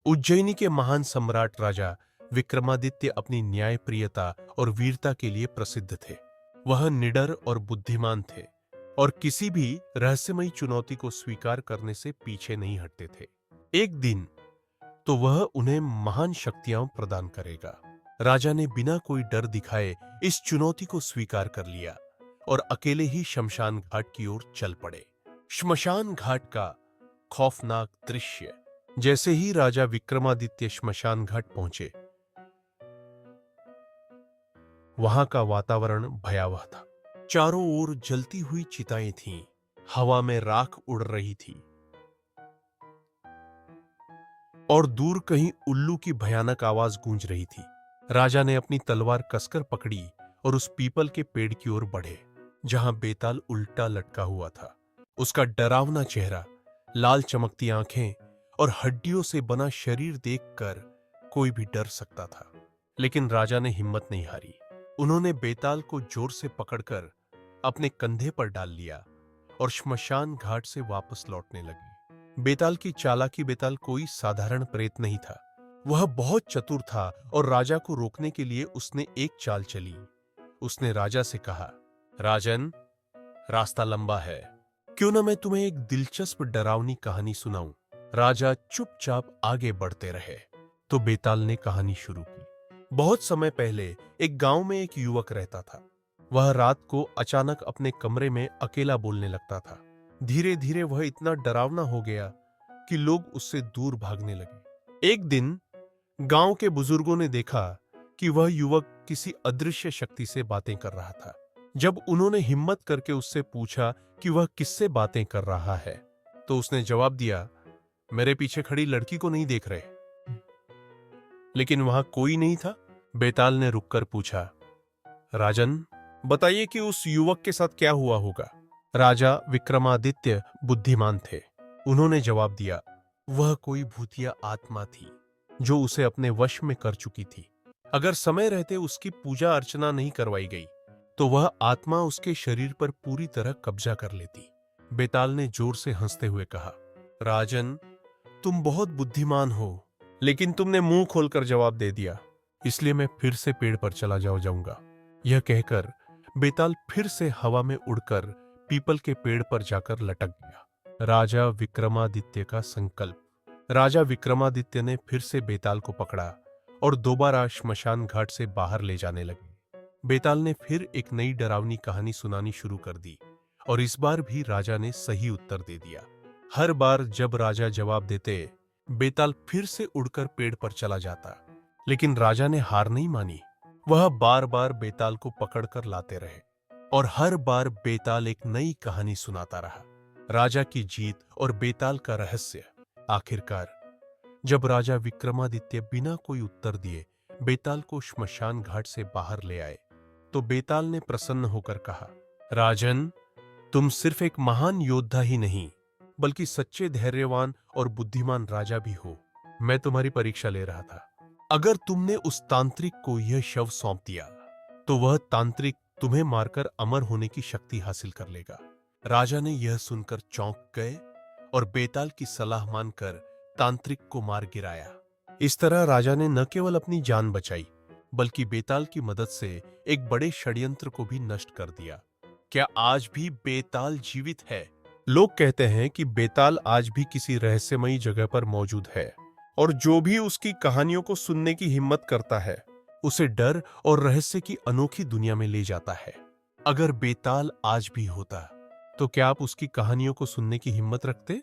उज्जैनी के महान सम्राट राजा विक्रमादित्य अपनी न्यायप्रियता और वीरता के लिए प्रसिद्ध थे। वह निडर और बुद्धिमान थे और किसी भी रहस्यमयी चुनौती को स्वीकार करने से पीछे नहीं हटते थे। एक दिन तो वह उन्हें महान शक्तियां प्रदान करेगा। राजा ने बिना कोई डर दिखाए इस चुनौती को स्वीकार कर लिया और अकेले ही शमशान घाट की ओर चल पड़े। श्मशान घाट का खौफनाक दृश्य। जैसे ही राजा विक्रमादित्य श्मशान घाट पहुंचे, वहां का वातावरण भयावह था। चारों ओर जलती हुई चिताएं थीं, हवा में राख उड़ रही थी और दूर कहीं उल्लू की भयानक आवाज गूंज रही थी। राजा ने अपनी तलवार कसकर पकड़ी और उस पीपल के पेड़ की ओर बढ़े, जहां बेताल उल्टा लटका हुआ था। उसका डरावना चेहरा, लाल चमकती आंखें और हड्डियों से बना शरीर देखकर कोई भी डर सकता था। लेकिन राजा ने हिम्मत नहीं हारी। उन्होंने बेताल को जोर से पकड़कर अपने कंधे पर डाल लिया और श्मशान घाट से वापस लौटने लगे। बेताल की चालाकी। बेताल कोई साधारण प्रेत नहीं था। वह बहुत चतुर था और राजा को रोकने के लिए उसने एक चाल चली। उसने राजा से कहा, राजन, रास्ता लंबा है, क्यों ना मैं तुम्हें एक दिलचस्प डरावनी कहानी सुनाऊं। राजा चुपचाप आगे बढ़ते रहे तो बेताल ने कहानी शुरू की। बहुत समय पहले एक गांव में एक युवक रहता था। वह रात को अचानक अपने कमरे में अकेला बोलने लगता था। धीरे धीरे वह इतना डरावना हो गया कि लोग उससे दूर भागने लगे। एक दिन गांव के बुजुर्गों ने देखा कि वह युवक किसी अदृश्य शक्ति से बातें कर रहा था। जब उन्होंने हिम्मत करके उससे पूछा कि वह किससे बातें कर रहा है, तो उसने जवाब दिया, मेरे पीछे खड़ी लड़की को नहीं देख रहे? लेकिन वहां कोई नहीं था। बेताल ने रुककर पूछा, राजन, बताइए कि उस युवक के साथ क्या हुआ होगा। राजा विक्रमादित्य बुद्धिमान थे। उन्होंने जवाब दिया, वह कोई भूतिया आत्मा थी जो उसे अपने वश में कर चुकी थी। अगर समय रहते उसकी पूजा अर्चना नहीं करवाई गई तो वह आत्मा उसके शरीर पर पूरी तरह कब्जा कर लेती। बेताल ने जोर से हंसते हुए कहा, राजन, तुम बहुत बुद्धिमान हो, लेकिन तुमने मुंह खोलकर जवाब दे दिया, इसलिए मैं फिर से पेड़ पर चला जाऊंगा। यह कहकर बेताल फिर से हवा में उड़कर पीपल के पेड़ पर जाकर लटक गया। राजा विक्रमादित्य का संकल्प। राजा विक्रमादित्य ने फिर से बेताल को पकड़ा और दोबारा श्मशान घाट से बाहर ले जाने लगे। बेताल ने फिर एक नई डरावनी कहानी सुनानी शुरू कर दी और इस बार भी राजा ने सही उत्तर दे दिया। हर बार जब राजा जवाब देते, बेताल फिर से उड़कर पेड़ पर चला जाता। लेकिन राजा ने हार नहीं मानी। वह बार बार बेताल को पकड़कर लाते रहे और हर बार बेताल एक नई कहानी सुनाता रहा। राजा की जीत और बेताल का रहस्य। आखिरकार जब राजा विक्रमादित्य बिना कोई उत्तर दिए बेताल को श्मशान घाट से बाहर ले आए, तो बेताल ने प्रसन्न होकर कहा, राजन, तुम सिर्फ एक महान योद्धा ही नहीं, बल्कि सच्चे धैर्यवान और बुद्धिमान राजा भी हो। मैं तुम्हारी परीक्षा ले रहा था। अगर तुमने उस तांत्रिक को यह शव सौंप दिया, तो वह तांत्रिक तुम्हें मारकर अमर होने की शक्ति हासिल कर लेगा। राजा ने यह सुनकर चौंक गए और बेताल की सलाह मानकर तांत्रिक को मार गिराया। इस तरह राजा ने न केवल अपनी जान बचाई, बल्कि बेताल की मदद से एक बड़े षड्यंत्र को भी नष्ट कर दिया। क्या आज भी बेताल जीवित है? लोग कहते हैं कि बेताल आज भी किसी रहस्यमयी जगह पर मौजूद है और जो भी उसकी कहानियों को सुनने की हिम्मत करता है, उसे डर और रहस्य की अनोखी दुनिया में ले जाता है। अगर बेताल आज भी होता, तो क्या आप उसकी कहानियों को सुनने की हिम्मत रखते?